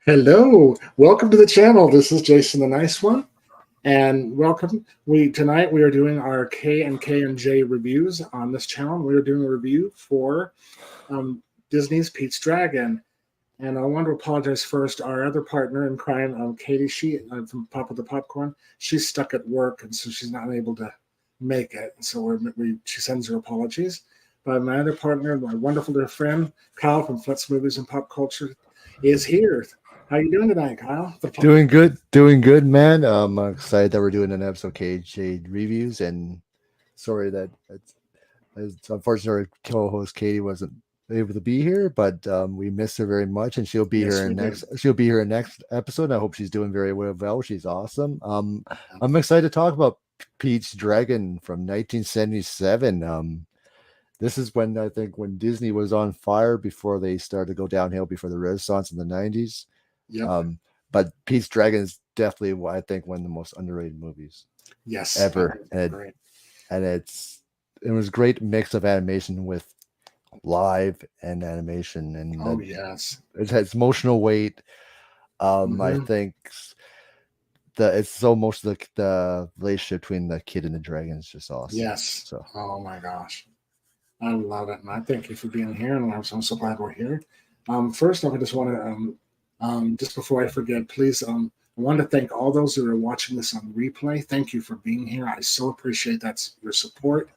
Hello, welcome to the channel. This is Jason the Nice One, and welcome. Tonight we are doing our K&K&J reviews on this channel. We are doing a review for um, Disney's Pete's Dragon, and I want to apologize first. Our other partner in crime, Katie, from Pop with the Popcorn, she's stuck at work, and so she's not able to make it. So she sends her apologies. But my other partner, my wonderful dear friend Kyle from Flex Movies and Pop Culture, is here. How you doing tonight, Kyle? Doing good, man. I'm excited that we're doing an episode KJ reviews, and sorry that it's unfortunate our co-host Katie wasn't able to be here, but we miss her very much, and she'll be Yes, here we in do. next. She'll be here in next episode. I hope she's doing very well. She's awesome. I'm excited to talk about Pete's Dragon from 1977. This is when I think when Disney was on fire before they started to go downhill before the Renaissance in the 90s. Yep. Um, but Pete's Dragon is definitely I think one of the most underrated movies Yes, I ever, agree. and it was a great mix of animation with live and animation, and Oh, yes. it has emotional weight. I Hmm. think it's so most of the relationship between the kid and the dragon is just awesome. Yes. So Oh my gosh. I love it. And I thank you for being here. And I'm so glad we're here. First off, I just want to, just before I forget, please, I want to thank all those who are watching this on replay. Thank you for being here. I so appreciate your support.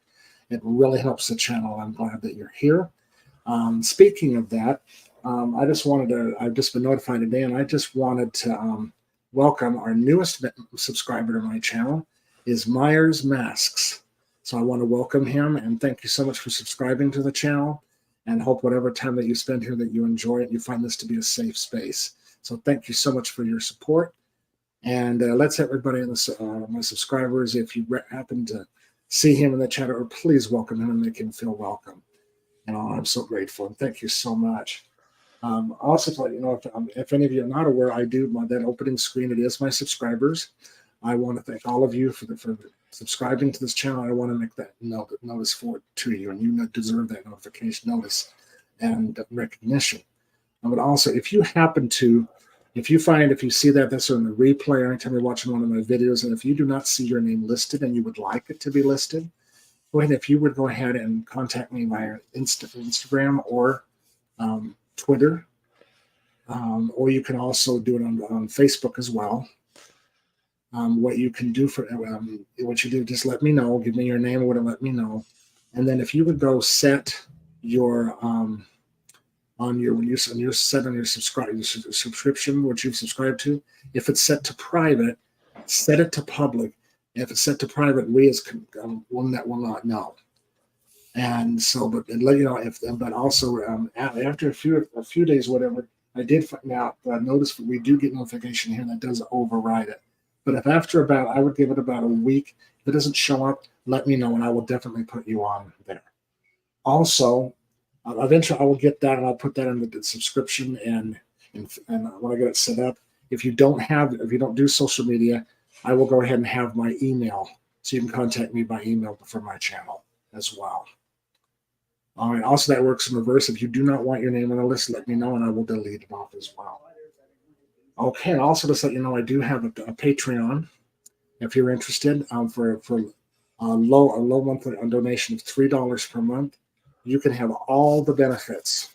It really helps the channel. I'm glad that you're here. Speaking of that, I've just been notified today, and I just wanted to welcome our newest subscriber to my channel, is Myers Masks. So I want to welcome him and thank you so much for subscribing to the channel, and hope whatever time that you spend here that you enjoy it, you find this to be a safe space. So thank you so much for your support. And let's everybody in my subscribers, if you happen to see him in the chat, or please welcome him and make him feel welcome. And I'm so grateful. And thank you so much. Also, to let you know, if any of you are not aware, I do that opening screen. It is my subscribers. I want to thank all of you for subscribing to this channel. I want to make that notice for it to you, and you deserve that notification, notice, and recognition. But also, if you see that this on the replay or anytime you're watching one of my videos, and if you do not see your name listed and you would like it to be listed, go ahead. If you would go ahead and contact me via Instagram or Twitter, or you can also do it on Facebook as well. What you can do what you do, just let me know, give me your name or whatever, let me know. And then if you would go set your on your when you set on your subscription, what you've subscribed to, if it's set to private, set it to public. If it's set to private, we as one that will not know. And so, but let you know but also after a few days, whatever, I did find out. Notice we do get notification here that does override it. But if after I would give it about a week. If it doesn't show up, let me know, and I will definitely put you on there. Also, eventually I will get that, and I'll put that in the subscription, and when I get it set up. If you don't do social media, I will go ahead and have my email, so you can contact me by email for my channel as well. All right. Also, that works in reverse. If you do not want your name on the list, let me know, and I will delete it off as well. Okay. And also, just let you know, I do have a Patreon. If you're interested, for a low monthly donation of $3 per month, you can have all the benefits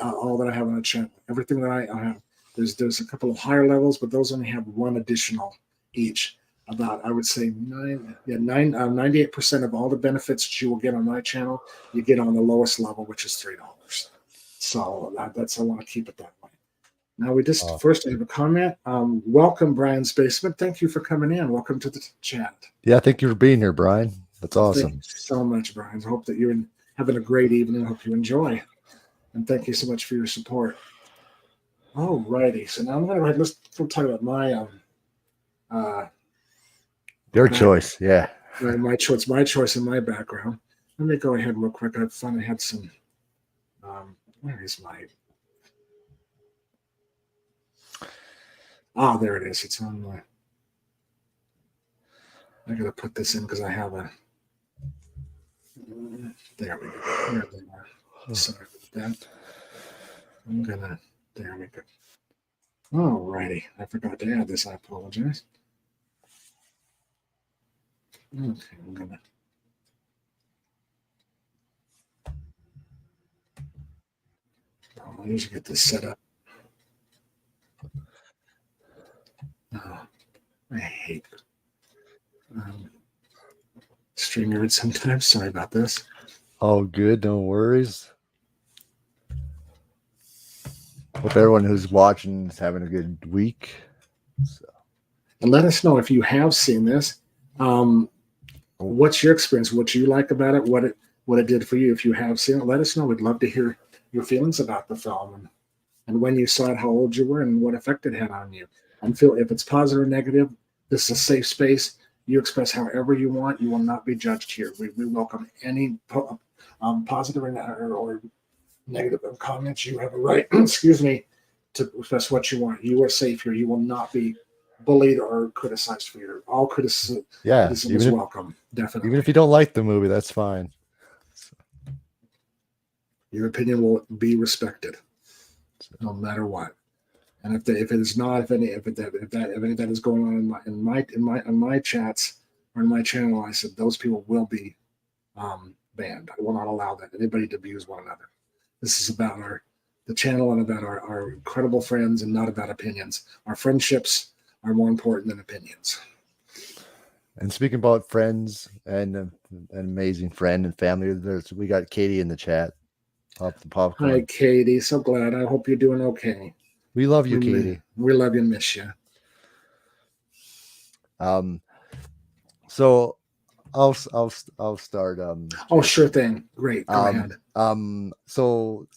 all that I have on the channel. Everything that I have. There's a couple of higher levels, but those only have one additional each. About, I would say 98% of all the benefits that you will get on my channel, you get on the lowest level, which is $3. So I want to keep it that way. Now first I have a comment. Welcome, Brian's Basement. Thank you for coming in. Welcome to the chat. yeah, thank you for being here, Brian. That's Thank you awesome. so much, Brian. I hope that you're having a great evening. I hope you enjoy. And thank you so much for your support. All righty. So now let's talk about my uh, Your back, choice, yeah. my choice and my background. Let me go ahead real quick. I finally had some. Where is my? Oh, there it is. It's on my. I gotta put this in because I have a. There we go. There they are. Sorry about that. There we go. All righty. I forgot to add this. I apologize. Okay, I'm gonna. I'll usually get this set up. Oh, I hate um, StreamYard sometimes. Sorry about this. Oh, good. No worries. Hope everyone who's watching is having a good week. So, And let us know if you have seen this. What's your experience? What you like about it? What it did for you? If you have seen it, let us know. We'd love to hear your feelings about the film and when you saw it, how old you were, and what effect it had on you. And feel if it's positive or negative, this is a safe space. You express however you want. You will not be judged here. We welcome any positive or negative comments. You have a right, excuse me, to express what you want. You are safe here. You will not be bullied or criticized for your all criticism. yeah, Criticism is welcome. Definitely. even if you don't like the movie, that's fine. Your opinion will be respected, no matter what. And if it is not, if any of that is going on in my chats or in my channel, I said those people will be banned. I will not allow that anybody to abuse one another. This is about the channel and about our incredible friends and not about opinions. Our friendships are more important than opinions. And speaking about friends and an amazing friend and family, we got Katie in the chat. Pop the popcorn. Hi, Katie. So glad. I hope you're doing okay. We love you, Katie. We love you and miss you. So I'll start. Oh, sure thing. Great. Go ahead. So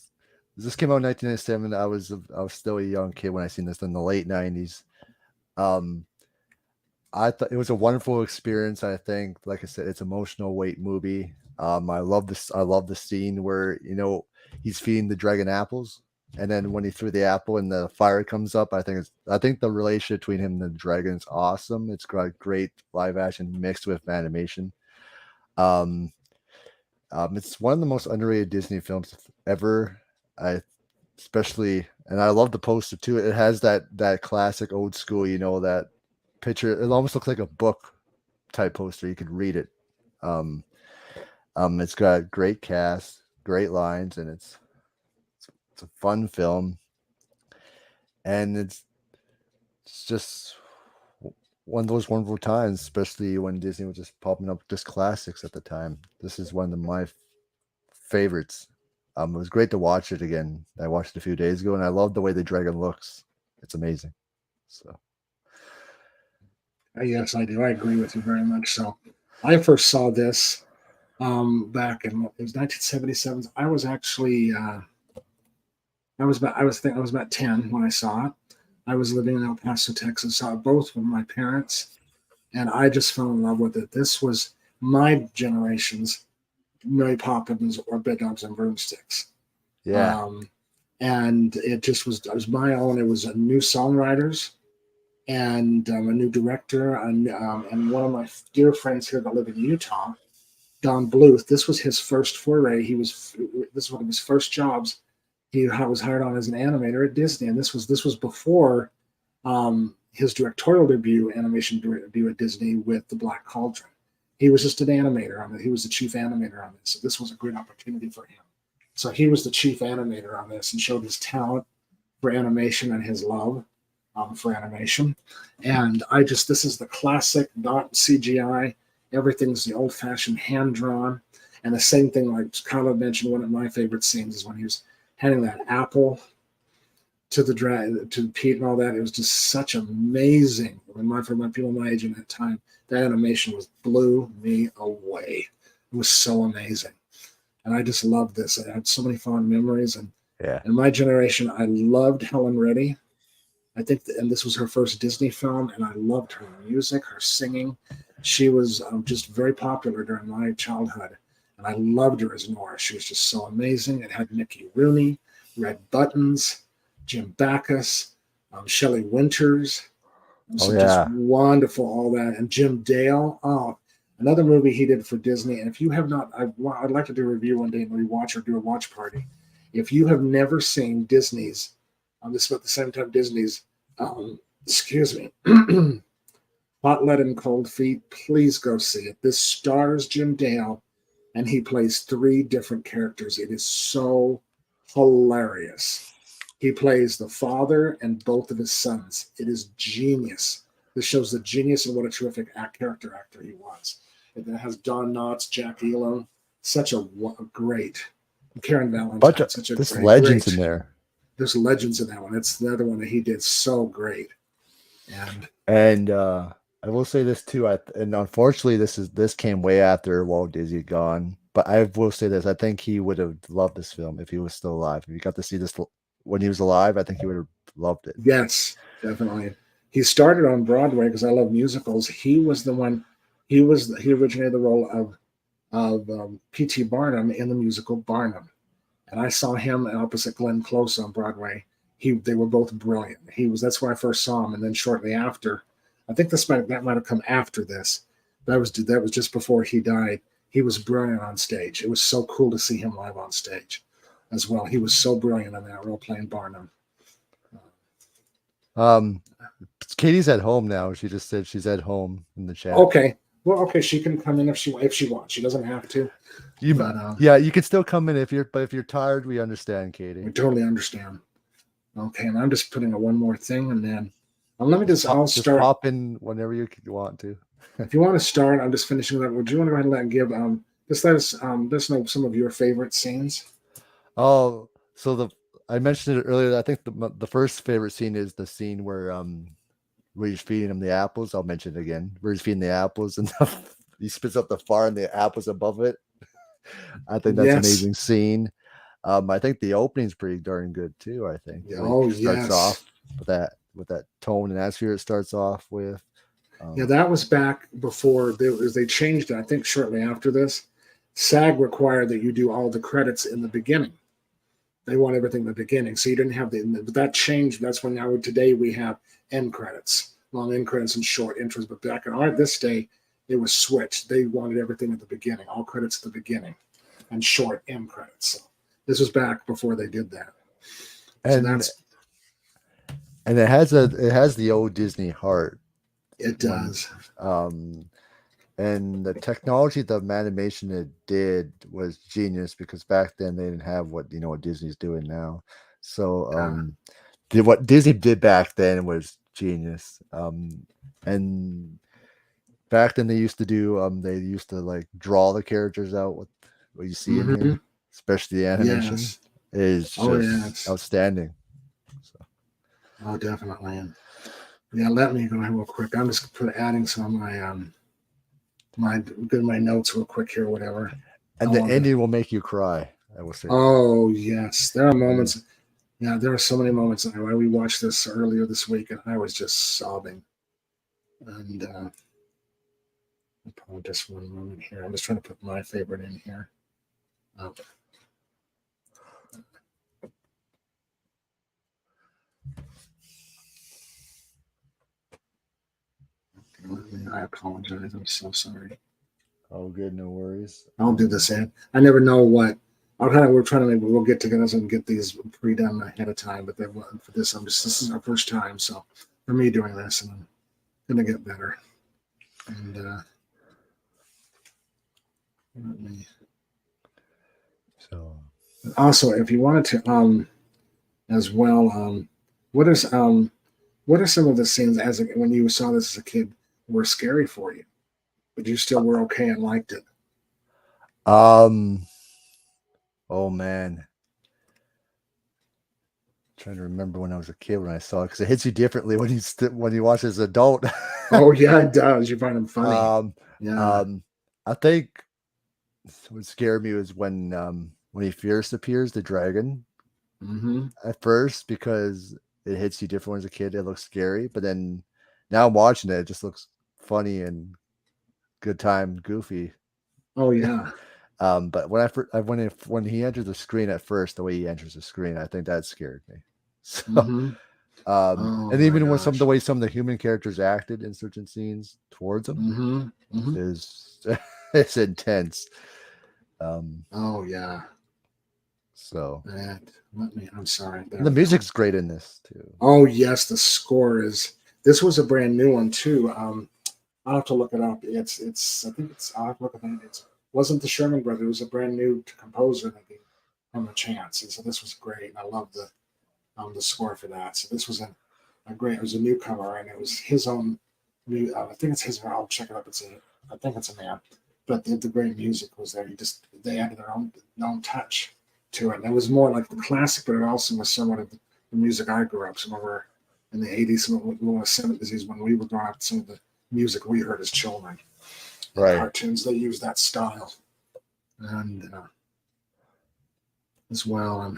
this came out in 1997. I was still a young kid when I seen this in the late 90s. I thought it was a wonderful experience. I think, like I said, it's an emotional weight movie. I love this. I love the scene where he's feeding the dragon apples, and then when he threw the apple and the fire comes up, I think the relationship between him and the dragon is awesome. It's got great live action mixed with animation. It's one of the most underrated Disney films ever. And I love the poster too. It has that classic old school, that picture. It almost looks like a book type poster. You could read it. It's got great cast, great lines, and it's a fun film. And it's just one of those wonderful times, especially when Disney was just popping up just classics at the time. This is one of my favorites. It was great to watch it again. I watched it a few days ago, and I love the way the dragon looks. It's amazing. So, yes, I do. I agree with you very much. So, I first saw this back in it was 1977. I was actually I was about 10 when I saw it. I was living in El Paso, Texas. Saw it both with my parents, and I just fell in love with it. This was my generation's Mary Poppins or Bedknobs and Broomsticks. yeah. And it was my own. It was a new songwriters and a new director and one of my dear friends here that live in Utah, Don Bluth. This was his first foray. This was one of his first jobs. He was hired on as an animator at Disney, and this was before his directorial animation debut at Disney with The Black Cauldron. He was just an animator on it. He was the chief animator on this. So this was a great opportunity for him. So he was the chief animator on this and showed his talent for animation and his love for animation. And this is the classic, not CGI. Everything's the old-fashioned hand-drawn. And the same thing, like Carla mentioned, one of my favorite scenes is when he was handing that apple to Pete and all that. It was just such amazing. For my people my age in that time, that animation blew me away. It was so amazing. And I just loved this. I had so many fond memories. And in my generation, I loved Helen Reddy. I think, and this was her first Disney film, and I loved her music, her singing. She was just very popular during my childhood, and I loved her as Nora. She was just so amazing. It had Mickey Rooney, Red Buttons, Jim Backus, Shelley Winters. So just wonderful, all that. And Jim Dale. Oh, another movie he did for Disney. And if you have not, I'd like to do a review one day and rewatch or do a watch party. If you have never seen Disney's, this is about the same time Disney's Excuse me. Hot Lead and Cold Feet. Please go see it. This stars Jim Dale, and he plays three different characters. It is so hilarious. He plays the father and both of his sons. It is genius. This shows the genius and what a terrific character actor he was. It has Don Knotts, Jack Elam, such a great Karen Valentine, such a there's great, legends in great. there. There's legends in that one. It's the other one that he did so great. And I will say this too. And unfortunately, this came way after Walt Disney had gone. But I will say this: I think he would have loved this film if he was still alive. If he got to see this when he was alive, I think he would have loved it. Yes, definitely. He started on Broadway because I love musicals. He was the one. He originated the role of P.T. Barnum in the musical Barnum, and I saw him opposite Glenn Close on Broadway. They were both brilliant. That's where I first saw him, and then shortly after, I think that might have come after this. That was just before he died. He was brilliant on stage. It was so cool to see him live on stage as well. He was so brilliant in that role playing Barnum. Katie's at home now. She just said she's at home in the chat. Okay. Well, okay, she can come in if she wants. She doesn't have to. You can still come in if you're tired. We understand, Katie. We totally understand. Okay, and I'm just putting one more thing, and then let me I'll just start. Pop in whenever you want to. If you want to start, I'm just finishing that. Would you want to go ahead and give just let us know some of your favorite scenes? Oh, so I mentioned it earlier. I think the first favorite scene is the scene where he's feeding him the apples. I'll mention it again. Where he's feeding the apples and he spits up the fire and the apples above it. I think that's an amazing scene. I think the opening's pretty darn good too. I think. It starts off with that tone and atmosphere it starts off with. That was back before they changed it. I think shortly after this, SAG required that you do all the credits in the beginning. They want everything in the beginning, so you didn't have but that changed. That's when today we have end credits, long end credits, and short intros. But back in this day, it was switched. They wanted everything at the beginning, all credits at the beginning, and short end credits. So this was back before they did that. And it has the old Disney heart. It does. And the technology, the animation it did was genius because back then they didn't have what Disney's doing now. So what Disney did back then was genius. And back then they used to like draw the characters out with what you see in here, especially the animation is just outstanding. So. Oh, definitely. Yeah, let me go ahead real quick. I'm just adding some of my notes real quick here, whatever. And the ending will make you cry, I will say. Oh, yes. There are moments. Yeah, there are so many moments. We watched this earlier this week, and I was just sobbing. And probably just one moment here. I'm just trying to put my favorite in here. I apologize. I'm so sorry. Oh, good. No worries. I'll do this. I never know what. We're trying to we'll get together and get these pre-done ahead of time. But for this, this is our first time. So for me doing this, and I'm gonna get better. And let me. So. Also, if you wanted to, as well, what are some of the scenes when you saw this as a kid were scary for you, but you still were okay and liked it? Oh man, I'm trying to remember when I was a kid when I saw it because it hits you differently when you watch as an adult. Oh yeah, it does. You find them funny. I think what scared me was when he first appears, the dragon. At first, because it hits you different as a kid, it looks scary. But then now I'm watching it, it just looks funny and good time, goofy. Oh yeah. But when he enters the screen at first, the way he enters the screen, I think that scared me. So, and even when the way some of the human characters acted in certain scenes towards him is it's intense. Oh yeah. So I'm sorry. There and the we go. music's great in this too. Oh yes, the score is. This was a brand new one too. I'll have to look it up. It's. I think it's. I'll have to look at it. It wasn't the Sherman Brothers. It was a brand new composer that gave him a chance, and so this was great. And I love the score for that. So this was a great. It was a newcomer, and it was his own. New. I think it's his. I'll check it up. I think it's a man. But the great music was there. They added their own touch to it. And it was more like the classic, but it also was somewhat of the music I grew up. Some of our in the 80s, some of the 70s when we were growing up, some of the music we heard as children. Right. Cartoons, they use that style. And as well.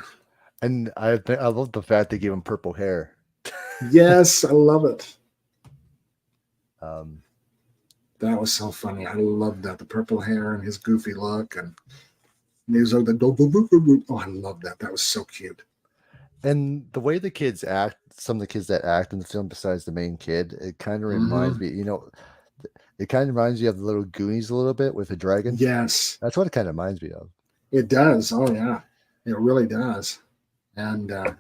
And I love the fact they gave him purple hair. Yes, I love it. Um, That was so funny. I loved that. The purple hair and his goofy look. And he was like the oh, I love that. That was so cute. and the way the kids act, some of the kids that act in the film besides the main kid, it kind of reminds me, it kind of reminds you of the little Goonies a little bit with a dragon. Yes. That's what it kind of reminds me of. It does. Oh, yeah. It really does. And I'm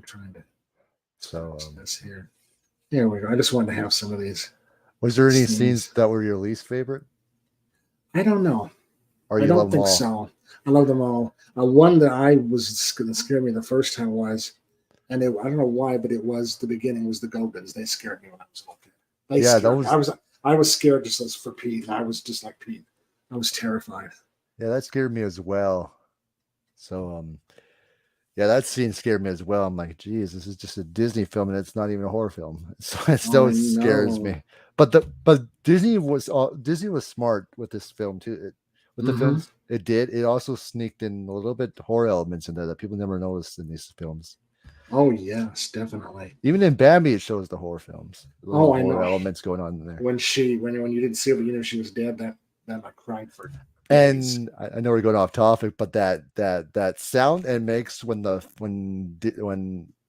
trying to this here. Here we go. I just wanted to have some of these. Was there any scenes that were your least favorite? I don't know. Or I don't think so. I love them all. One that that scared me the first time was, and I don't know why, but it was the beginning was the Gogans. They scared me when I was a little kid. I was scared just as for Pete. I was just like Pete. I was terrified. Yeah, that scared me as well. So yeah, that scene scared me as well. I'm like, geez, this is just a Disney film and it's not even a horror film. So it still scares me. But Disney was smart with this film too. With the films, it also sneaked in a little bit horror elements in there that people never noticed in these films. Oh yes, definitely. Even in Bambi, it shows the horror films. I know elements going on in there. When you didn't see her, but she was dead. That I cried for. And I know we're going off topic, but that sound it makes when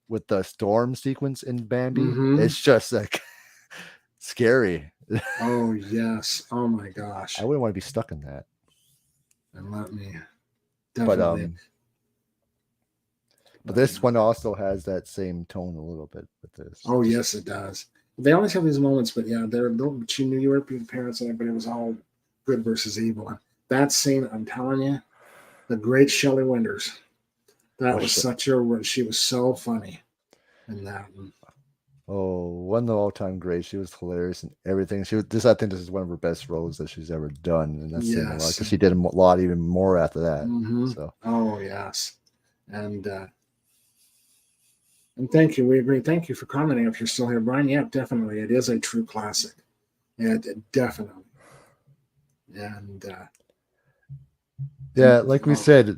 with the storm sequence in Bambi, it's just like scary. Oh yes! Oh my gosh! I wouldn't want to be stuck in that. And let me definitely. But this one also has that same tone a little bit with this. Oh yes, it does. They always have these moments, but yeah, she knew European parents and everybody was all good versus evil. And that scene, I'm telling you, the great Shelley Winters. That was she was so funny in that one. Oh, one of the all-time greats. She was hilarious and everything. I think this is one of her best roles that she's ever done, and that's saying a lot because she did a lot even more after that. So. Oh yes, and thank you. We agree. Thank you for commenting. If you're still here, Brian, yeah, definitely, it is a true classic. Yeah, definitely. And yeah, like we said,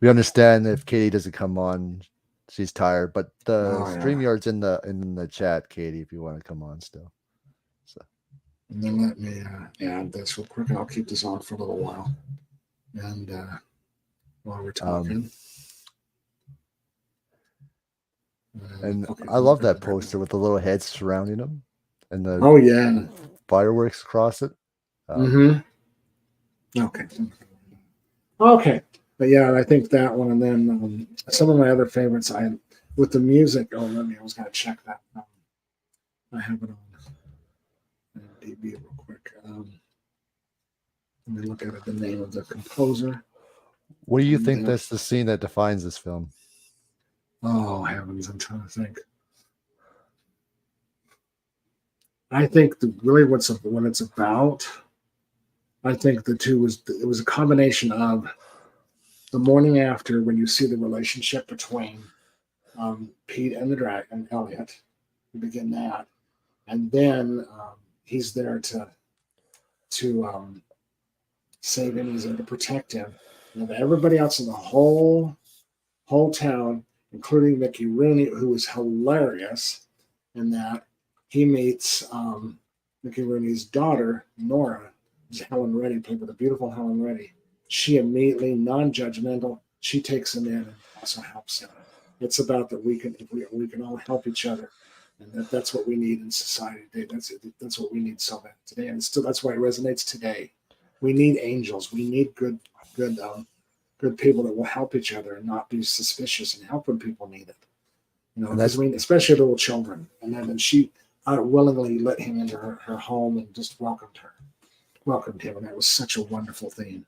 we understand if Katie doesn't come on. She's tired, but the StreamYard's in the chat, Katie, if you want to come on still. So. And then let me add this real quick, and I'll keep this on for a little while. And while we're talking. And I love that poster with the little heads surrounding them, and the fireworks across it. Okay. But yeah, I think that one, and then some of my other favorites. With the music. Oh, I was gonna check that. I have it on DB real quick. Let me look at the name of the composer. What do you think that's the scene that defines this film? Oh heavens, I'm trying to think. I think really what it's about. I think it was a combination of the morning after when you see the relationship between Pete and the dragon, Elliot. You begin that, and then he's there to save him. He's there to protect him. And everybody else in the whole town, including Mickey Rooney, who was hilarious in that, he meets Mickey Rooney's daughter, Nora, Helen Reddy, played with the beautiful Helen Reddy. She immediately, non-judgmental, she takes him in and also helps him. It's about that we can all help each other, and that's what we need in society today. That's what we need so bad today, and still that's why it resonates today. We need angels. We need good good people that will help each other and not be suspicious and help when people need it. You know, And because that's I mean, especially little children. And then she willingly let him into her home and just welcomed him, and that was such a wonderful thing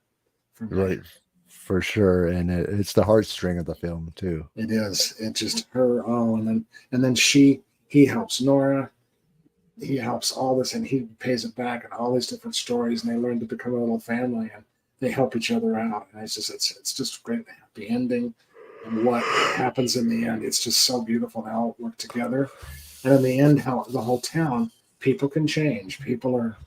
for me. right for sure. And it's the heartstring of the film too. It is. It just her. Oh, and then he helps Nora. He helps all this, and he pays it back, and all these different stories, and they learn to become a little family, and they help each other out. And it's just great, the happy ending, and what happens in the end. It's just so beautiful. They all work together, and in the end, how the whole town, people can change. People are,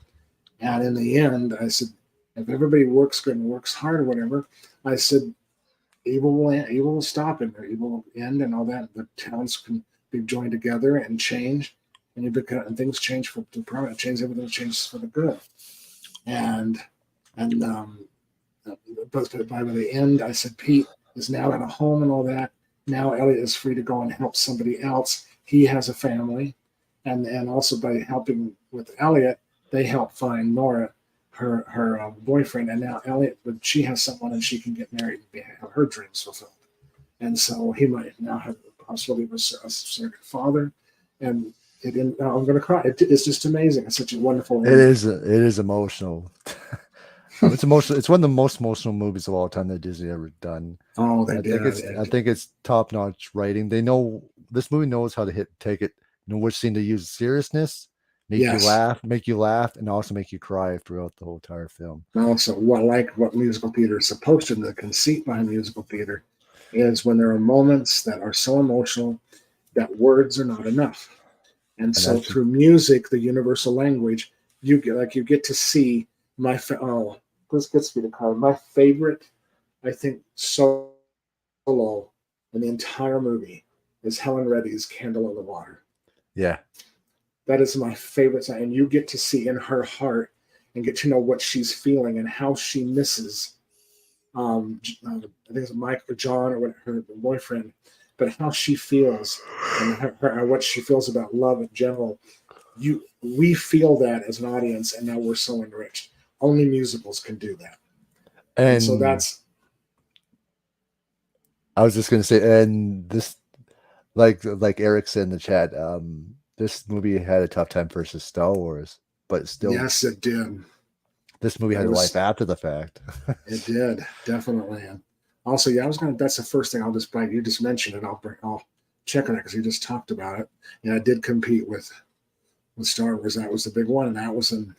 and in the end, I said, if everybody works good and works hard or whatever, I said, evil will stop and evil will end and all that. The towns can be joined together and change, and things change for the permanent change. Everything changes for the good, and and but by the end, I said Pete is now at a home and all that. Now Elliot is free to go and help somebody else. He has a family, and also by helping with Elliot, they help find Nora, her boyfriend, and now Elliot, but she has someone and she can get married and have her dreams fulfilled. And so he might now have the possibility of a surrogate father. And I'm going to cry. It's just amazing. It's such a wonderful. It is emotional. It's emotional. It's one of the most emotional movies of all time that Disney ever done. Oh, they I did. I think it's top notch writing. They know this movie knows how to take it. Know which scene to use seriousness, make you laugh, and also make you cry throughout the whole entire film. Also, what musical theater is supposed to. The conceit behind musical theater is when there are moments that are so emotional that words are not enough. And so through music, the universal language, you get to see this gets me to cry. My favorite, I think, solo in the entire movie is Helen Reddy's "Candle in the Water." Yeah, that is my favorite song, and you get to see in her heart and get to know what she's feeling and how she misses. I think it's Mike or John or her boyfriend, but how she feels and what she feels about love in general. We feel that as an audience, and now we're so enriched. Only musicals can do that, and so that's. I was just gonna say, and this, like Eric said in the chat, this movie had a tough time versus Star Wars, but still, yes, it did. This movie had a life after the fact. It did, definitely. And also, yeah, that's the first thing I'll just bite. You just mentioned it. I'll check on it because you just talked about it. Yeah, it did compete with Star Wars. That was the big one, and that was in.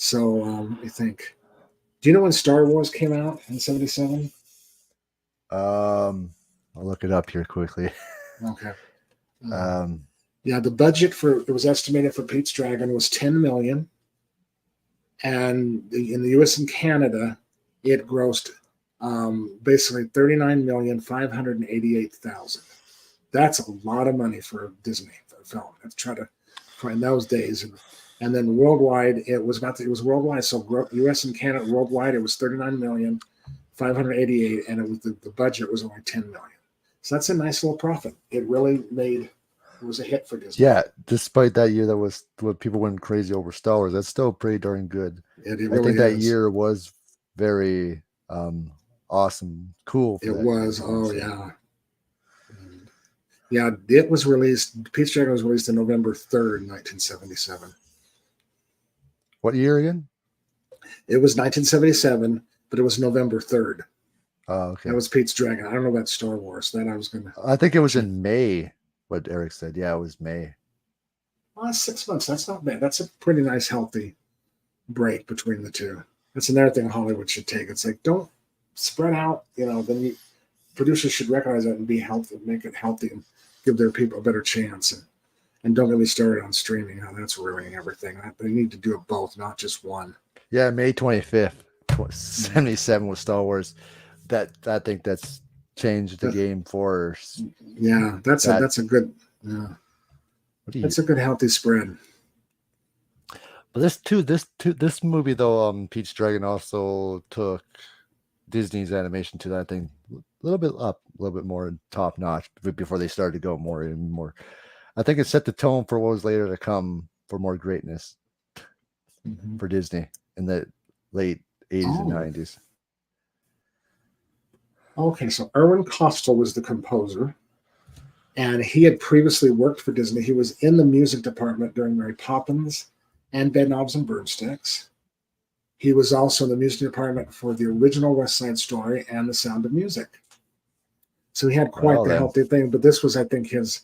So I think. Do you know when Star Wars came out in '77? I'll look it up here quickly. Okay. Yeah, the budget it was estimated for Pete's Dragon was $10 million, and in the U.S. and Canada, it grossed basically $39,588,000. That's a lot of money for a Disney film. Let's try to find those days, and then worldwide it was worldwide. So U.S. and Canada worldwide it was $39,588,000, and it was the budget was only $10 million. So that's a nice little profit. It really it was a hit for Disney. Yeah, despite that year that was what people went crazy over Star Wars, that's still pretty darn good. It really I think is. that year was very awesome, cool. It was. Oh yeah. Yeah, it was released. Pete's Dragon was released on November 3rd, 1977. What year again? It was 1977, but it was November 3rd. Oh, okay. That was Pete's Dragon. I don't know about Star Wars. That I was going to. I think it was in May, what Eric said. Yeah, it was May. Well, 6 months. That's not bad. That's a pretty nice, healthy break between the two. That's another thing Hollywood should take. It's like, don't spread out. Then producers should recognize that and be healthy, make it healthy, and give their people a better chance. And don't get me started on streaming. That's ruining everything. They need to do it both, not just one. Yeah, May 25th, 77 was Star Wars. I think that's changed the game for. Yeah, that's a good. Yeah, that's a good healthy spread. But this movie though, Pete's Dragon also took Disney's animation to that thing a little bit more top notch before they started to go more and more. I think it set the tone for what was later to come for more greatness for Disney in the late 80s and 90s. Okay, so Erwin Kostel was the composer, and he had previously worked for Disney. He was in the music department during Mary Poppins and Bedknobs and Broomsticks. He was also in the music department for the original West Side Story and The Sound of Music. So he had quite Well, the then. healthy thing. But this was, I think, his.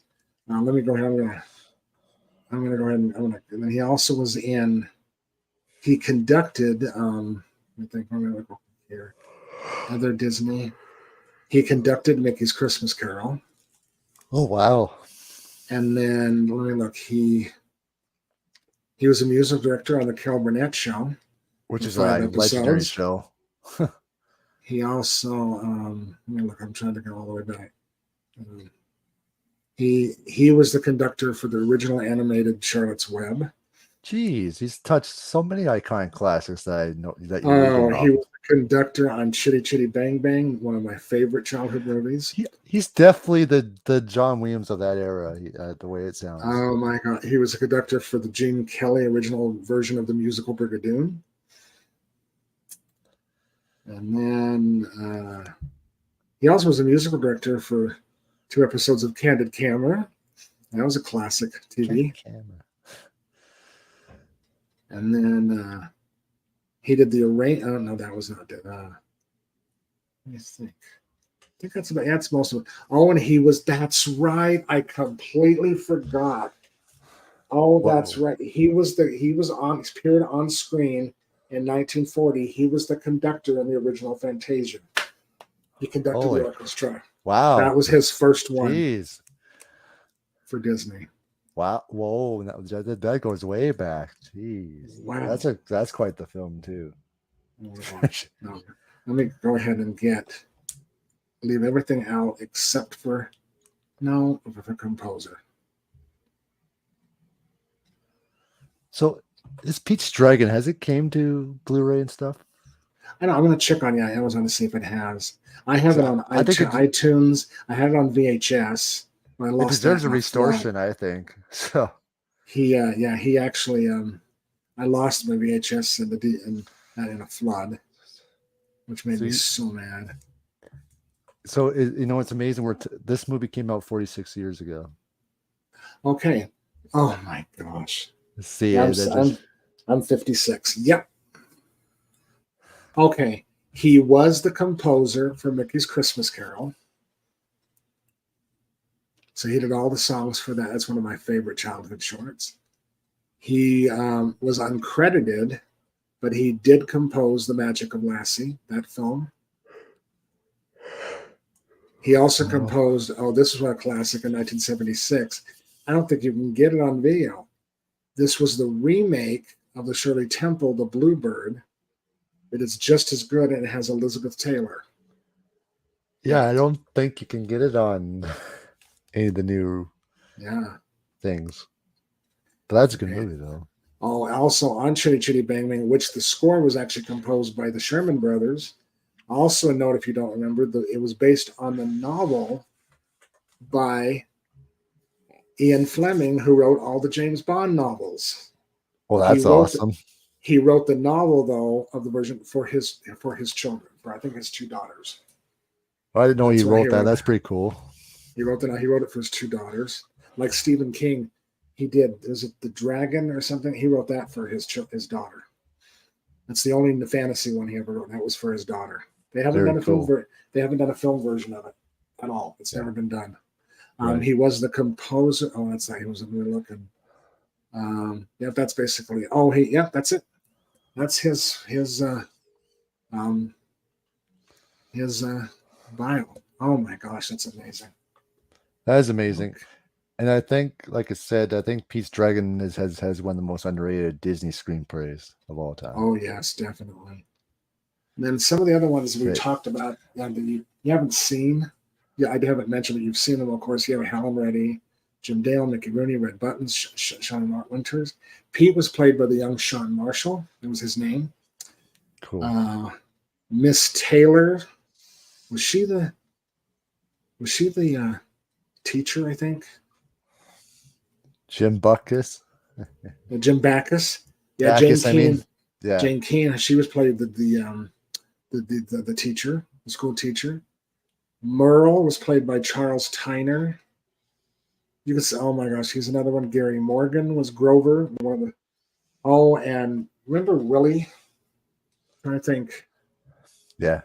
Let me go ahead. I'm gonna go ahead and then he also was in. He conducted. I think I'm gonna look here. Other Disney. He conducted Mickey's Christmas Carol, Oh, wow. and then let me look. He was a music director on the Carol Burnett Show, Which for is a 5 legendary episodes. show. He also, let me look. I'm trying to go all the way back. He was the conductor for the original animated Charlotte's Web. Jeez, he's touched so many iconic classics that I know that you're Oh, reading he off. was the conductor on Chitty Chitty Bang Bang, one of my favorite childhood movies. He's definitely the John Williams of that era, the way it sounds. Oh my God, he was a conductor for the Gene Kelly original version of the musical Brigadoon. And then he also was a musical director for 2 episodes of Candid Camera. That was a classic TV. Camera. And then he did the arrange. Oh no, that was not it. Let me think. I think that's most of it. Oh, and he was. That's right. I completely forgot. Oh, that's Whoa. right. He was appeared on screen in 1940. He was the conductor in the original Fantasia. He conducted Holy, the orchestra. wow. That was his first one Jeez. for Disney. Wow. Whoa. That goes way back. Jeez. Wow. That's quite the film too. No, let me go ahead and leave everything out except for the composer. So this Pete's Dragon, has it came to Blu-ray and stuff? I know. I'm going to check on Amazon to see if it has. I have it on I think iTunes. I had it on VHS. I lost it deserves that a restoration, I think. So he actually I lost my VHS in a flood, which made me so mad. So it's amazing. This movie came out 46 years ago. Okay. Oh my gosh. See, yeah, I'm 56. Yep. Okay. He was the composer for Mickey's Christmas Carol. So he did all the songs for that. That's one of my favorite childhood shorts. He was uncredited, but he did compose The Magic of Lassie, that film. He also composed, this is a classic in 1976. I don't think you can get it on video. This was the remake of the Shirley Temple, The Bluebird. It is just as good, and it has Elizabeth Taylor. Yeah, I don't think you can get it on any of the new things. But that's a good movie, though. Oh, also on Chitty Chitty Bang Bang, which the score was actually composed by the Sherman Brothers. Also a note, if you don't remember, it was based on the novel by Ian Fleming, who wrote all the James Bond novels. Well, that's awesome. He wrote the novel, though, of the version for his children, for I think his 2 daughters. I didn't know he wrote that. That's pretty cool. He wrote it for his 2 daughters. Like Stephen King, he did. Is it The Dragon or something? He wrote that for his daughter. That's the only fantasy one he ever wrote. That was for his daughter. They haven't done a film. They haven't done a film version of it at all. It's never been done. He was the composer. Oh, that's not. He was really looking. That's basically. That's it. That's his bio. Oh my gosh, that's amazing. That is amazing. Okay. And I think, like I said, Pete's Dragon has one of the most underrated Disney screenplays of all time. Oh yes, definitely. And then some of the other ones we talked about that you haven't seen. Yeah, I haven't mentioned, but you've seen them, of course. You have Helen Reddy, Jim Dale, Mickey Rooney, Red Buttons, Sean Winters. Pete was played by the young Sean Marshall. That was his name. Cool. Miss Taylor, was she the teacher, I think? Jim Backus. Jim Backus. Yeah, Backus, Jane Keane. She was played the teacher, the school teacher. Merle was played by Charles Tyner. You can say, oh my gosh, he's another one. Gary Morgan was Grover. One of the, oh, and remember Willie? I think Yeah.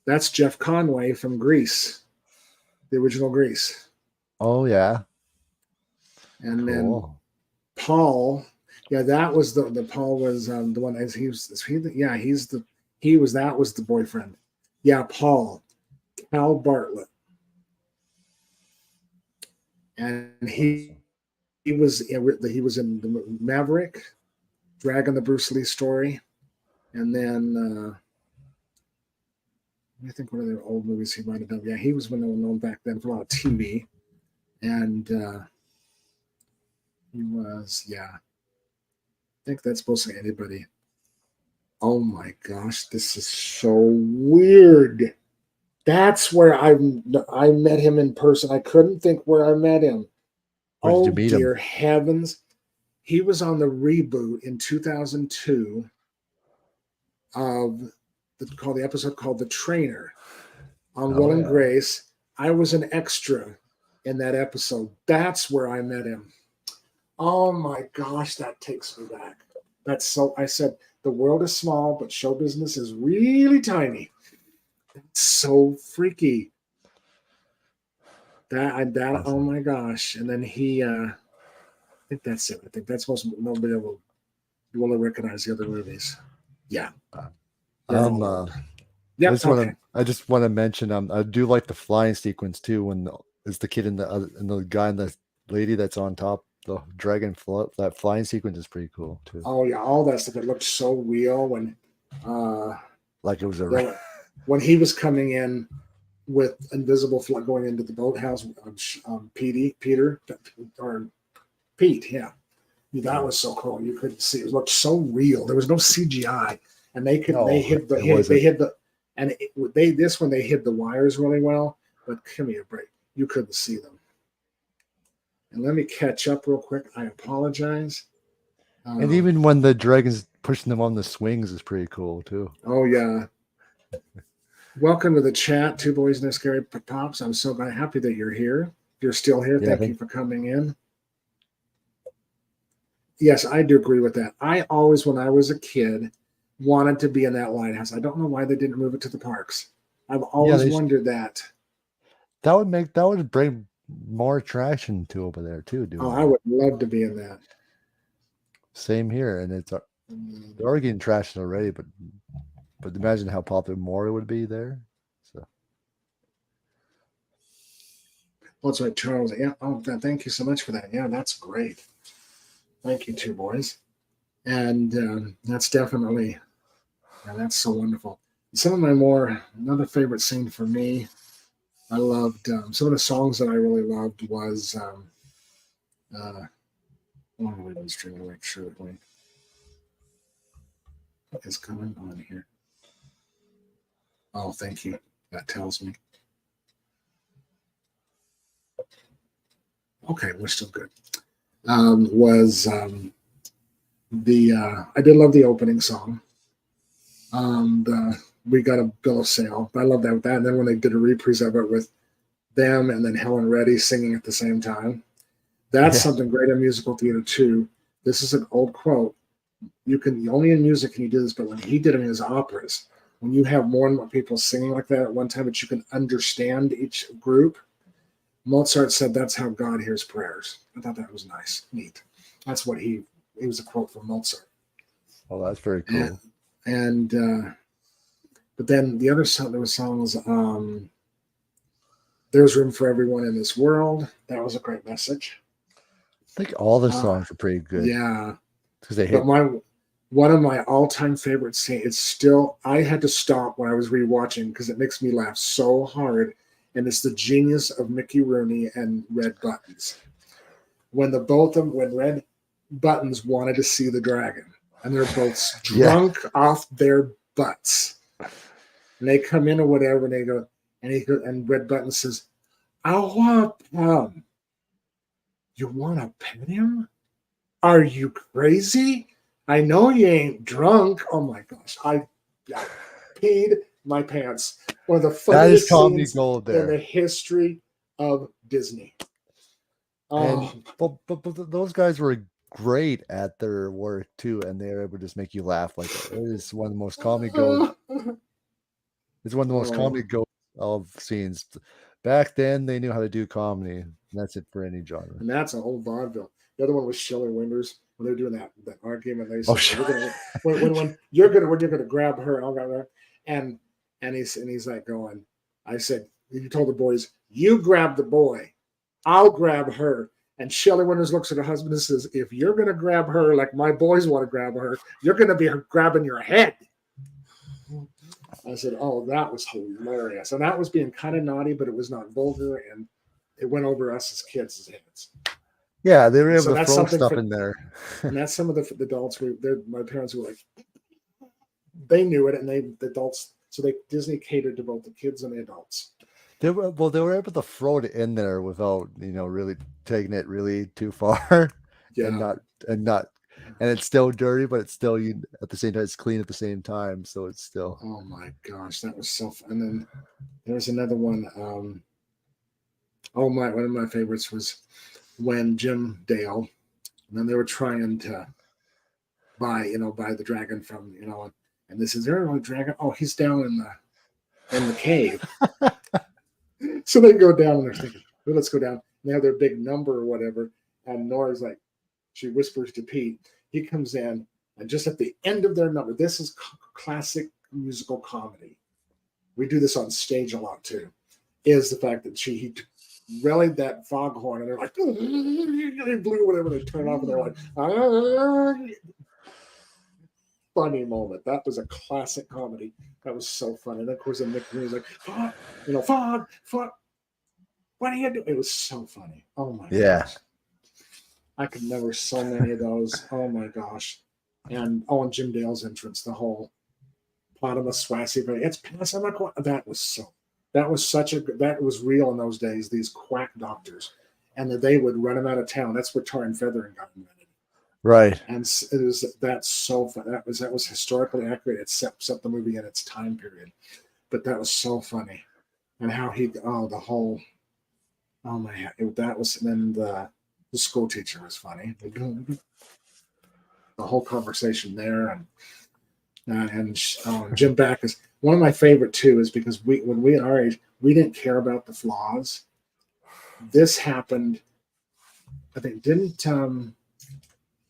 that's Jeff Conway from Grease, the original Grease. Oh yeah. And then Cool. Paul, yeah, that was the Paul was the one as yeah, he was that was the boyfriend. Yeah, Paul, Cal Bartlett. And he was in the Maverick, Dragon, the Bruce Lee story. And then I think one of the old movies he might have done. Yeah, he was known back then for a lot of TV. And he was, yeah. I think that's supposed to be anybody. Oh my gosh, this is so weird. That's where I met him in person. I couldn't think where I met him. Where did you Oh meet dear him? heavens. He was on the reboot in 2002 of the episode called The Trainer on Will Oh and yeah. Grace. I was an extra in that episode. That's where I met him. Oh my gosh, that takes me back. That's so, I said, the world is small, but show business is really tiny. It's so freaky. That oh Awesome. my gosh. And then I think that's it. I think that's most nobody will recognize the other movies. Yeah. They're all old. I Yep. just want Okay. to I just want to mention I do like the flying sequence too when is the kid and the guy and the lady that's on top the dragon float that flying sequence is pretty cool too. Oh yeah, all that stuff. It looked so real Like it was a the, when he was coming in with invisible flood going into the boathouse. Peter or Pete. Yeah, that was so cool. You couldn't see. It looked so real. There was no CGI, and they no, hid the it wasn't. they hid the and this one they hid the wires really well. But give me a break. You couldn't see them. And let me catch up real quick. I apologize. And even when the dragon's pushing them on the swings is pretty cool too. Oh yeah. Welcome to the chat, Two Boys and a Scary Pops. I'm so happy that you're here. If you're still here, Yeah, thank you for coming in. Yes, I do agree with that. I always, when I was a kid, wanted to be in that lighthouse. I don't know why they didn't move it to the parks. I've always wondered that. That would bring more attraction to over there too, dude. Oh, I would love to be in that. Same here, and they're already getting trashed already, but imagine how popular more it would be there. So, well, that's right, Charles. Yeah. Oh, thank you so much for that. Yeah, that's great. Thank you, Two Boys. And that's definitely, yeah, that's so wonderful. Some of my another favorite scene for me, I loved some of the songs that I really loved was we've been streaming like shortly. What is going on here? Oh, thank you. That tells me. Okay, we're still good. I did love the opening song. We got a bill of sale. I love that with that. And then when they did a reprise of it with them and then Helen Reddy singing at the same time, that's something great in musical theater too. This is an old quote. You can only in music can you do this, but when he did it in his operas, when you have more and more people singing like that at one time, but you can understand each group. Mozart said that's how God hears prayers. I thought that was nice, neat. That's what it was a quote from Mozart. oh, that's very cool. And but then the other song, there was songs. There's room for everyone in this world. That was a great message. I think all the songs are pretty good. Yeah, because they hit. But one of my all-time favorite scenes. It's still. I had to stop when I was rewatching because it makes me laugh so hard. And it's the genius of Mickey Rooney and Red Buttons. When when Red Buttons wanted to see the dragon, and they're both drunk off their butts, and they come in or whatever, and they go, and Red Buttons says, "I want him. You want to pet him? Are you crazy? I know you ain't drunk." Oh my gosh, I peed my pants. one of the That is funniest comedy scenes gold in the there. history of Disney. And Oh, but those guys were great at their work too, and they were able to just make you laugh. Like it is one of the most comedy gold. It's one of the most oh, comedy gold of scenes. Back then, they knew how to do comedy. And that's it for any genre. and that's a whole vaudeville. The other one was Shelley Winters when they're doing that argument. They Oh, said, well, sure. "You're gonna when you're gonna grab her, I'll grab her," and he's like going. I said, "You told the boys, you grab the boy, I'll grab her." And Shelley Winters looks at her husband and says, "If you're gonna grab her like my boys want to grab her, you're gonna be grabbing your head." I said, "Oh, that was hilarious," and that was being kind of naughty, but it was not vulgar, and it went over us as kids' heads. Yeah, they were And able so to that's throw something stuff for, in there. and that's some of the adults. My parents were like, they knew it, and the adults. So Disney catered to both the kids and the adults. They were able to throw it in there without really taking it really too far, and Yeah. not and not and it's still dirty, but it's still at the same time it's clean at the same time, so it's still. Oh my gosh, that was so fun. And then there was another one. One of my favorites was when Jim Dale, and then they were trying to buy the dragon from, and this is there a dragon? Oh, he's down in the cave. So they go down and they're thinking, well, let's go down. And they have their big number or whatever. And Nora's like, she whispers to Pete. He comes in, and just at the end of their number, this is classic musical comedy. We do this on stage a lot too. Is the fact that he relayed that foghorn, and they're like, they blew whatever, they turn off, and they're like, funny moment. That was a classic comedy. That was so funny. And of course, then Nick was like, fog, fog. What are you doing? It was so funny. Oh my gosh. I could never so many of those. Oh my gosh. And Jim Dale's entrance, the whole Potamus Swassi, it's Passamaquoddy. That was real in those days, these quack doctors. And that they would run him out of town. That's where tar and feathering got invented. Right. And that's so fun. That was historically accurate. It set the movie in its time period. But that was so funny. And how the whole, oh my, that was, and then the school teacher was funny. The whole conversation there, and Jim Backus. One of my favorite too is because when we at our age, we didn't care about the flaws. This happened, I think, didn't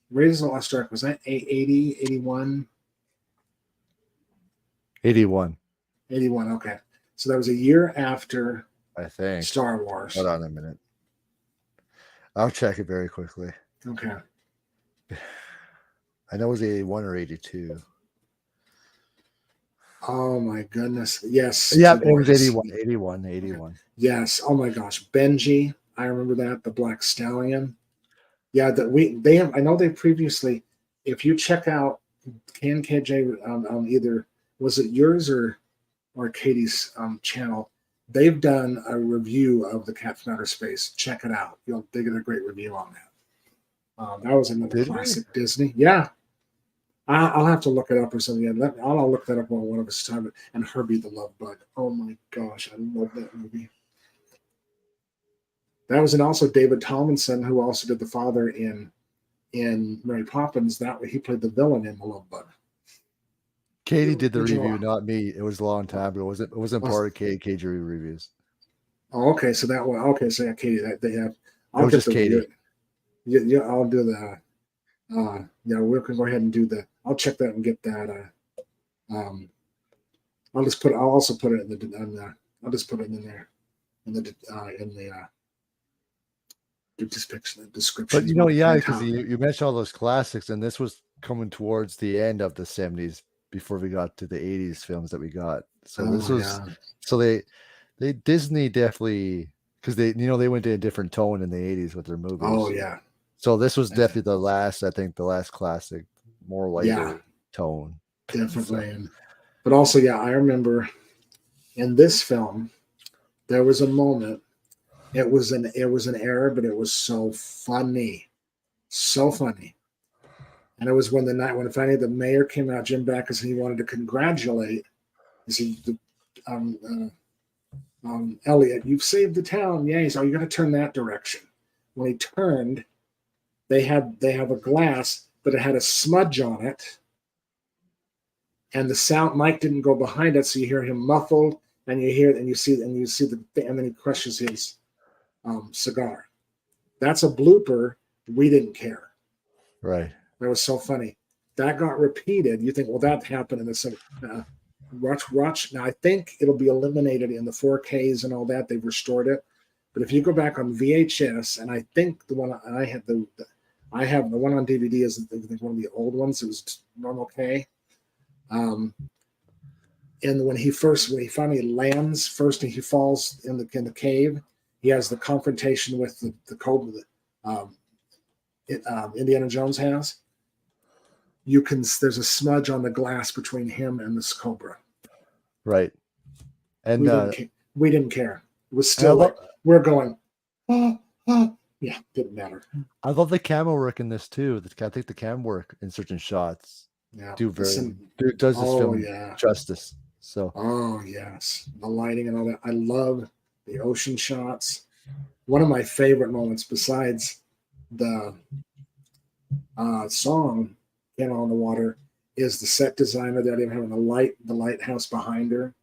Raiders of the Lost Ark, was that 80, 81? 81. 81, okay. So that was a year after, I think, Star Wars. Hold on a minute. I'll check it very quickly. Okay. I know it was 81 or 82. Oh my goodness. Yes. Yeah, it was 81. 81. Yes. Oh my gosh. Benji. I remember that. The Black Stallion. Yeah, I know they previously, if you check out K&K&J on either, was it yours or Katie's channel, they've done a review of the Cat from Outer Space. Check it out. They get a great review on that. That was another classic Disney. Yeah. I'll have to look it up or something. I'll look that up on one of us time. And Herbie the Love Bug. Oh my gosh, I love that movie. That was also David Tomlinson, who also did the father in Mary Poppins. That he played the villain in The Love Bug. Katie did the review, not me. It was a long time ago. It wasn't part of K&K&J reviews. Oh, okay. So that one. Okay, so yeah, Katie. They have. It was just Katie. Yeah, I'll do the. We can go ahead and do the. I'll check that and get that. I'll also put it in the. I'll just put it in there, in the description. But because you mentioned all those classics, and this was coming towards the end of the 70s before we got to the 80s films that we got. So they Disney definitely, because they went to a different tone in the 80s with their movies. Oh yeah. So this was definitely the last classic, more lighter tone. Definitely. But also, I remember in this film, there was a moment. It was an error, but it was so funny. And it was when finally the mayor came out, Jim Backus, and he wanted to congratulate. He said, Elliot, you've saved the town. Yeah, he's, oh, you got to turn that direction. When he turned, they have a glass, but it had a smudge on it, and the sound mic didn't go behind it, so you hear him muffled, and you see the, and then he crushes his cigar. That's a blooper. We didn't care. Right. That was so funny. That got repeated. You think, well, that happened in the watch. Now I think it'll be eliminated in the 4Ks and all that. They've restored it. But if you go back on VHS, and I think the one I have the one on DVD is one of the old ones. It was normal K. And when he finally lands first, and he falls in the cave, he has the confrontation with the cobra that Indiana Jones has. There's a smudge on the glass between him and this cobra. Right. And we didn't care. It was still like, we're going, yeah, didn't matter. I love the camera work in this too. I think the camera work in certain shots does this film justice. So yes, the lighting and all that. I love the ocean shots. One of my favorite moments, besides the song "Candle on the Water," is the set designer that even having the lighthouse behind her.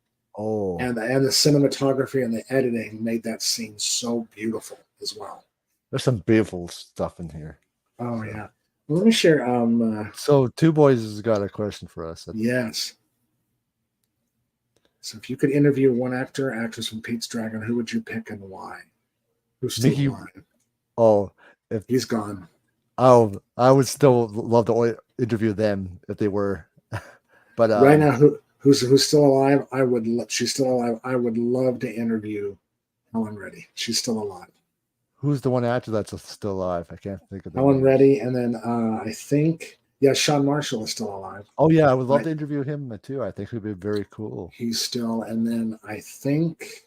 Oh, and the cinematography and the editing made that scene so beautiful as well. There's some beautiful stuff in here. Oh yeah. Well, let me share. So Two Boys has got a question for us. Yes. So if you could interview one actor or actress from Pete's Dragon, who would you pick and why? Who's still alive? Oh, if he's gone. Oh, I would still love to interview them if they were. But right now, who's still alive? She's still alive. I would love to interview Helen Reddy. She's still alive. Who's the one actor that's still alive? I can't think of that. Helen Reddy, and then I think Sean Marshall is still alive. Oh yeah, I would love to interview him too. I think it would be very cool. He's still, and then I think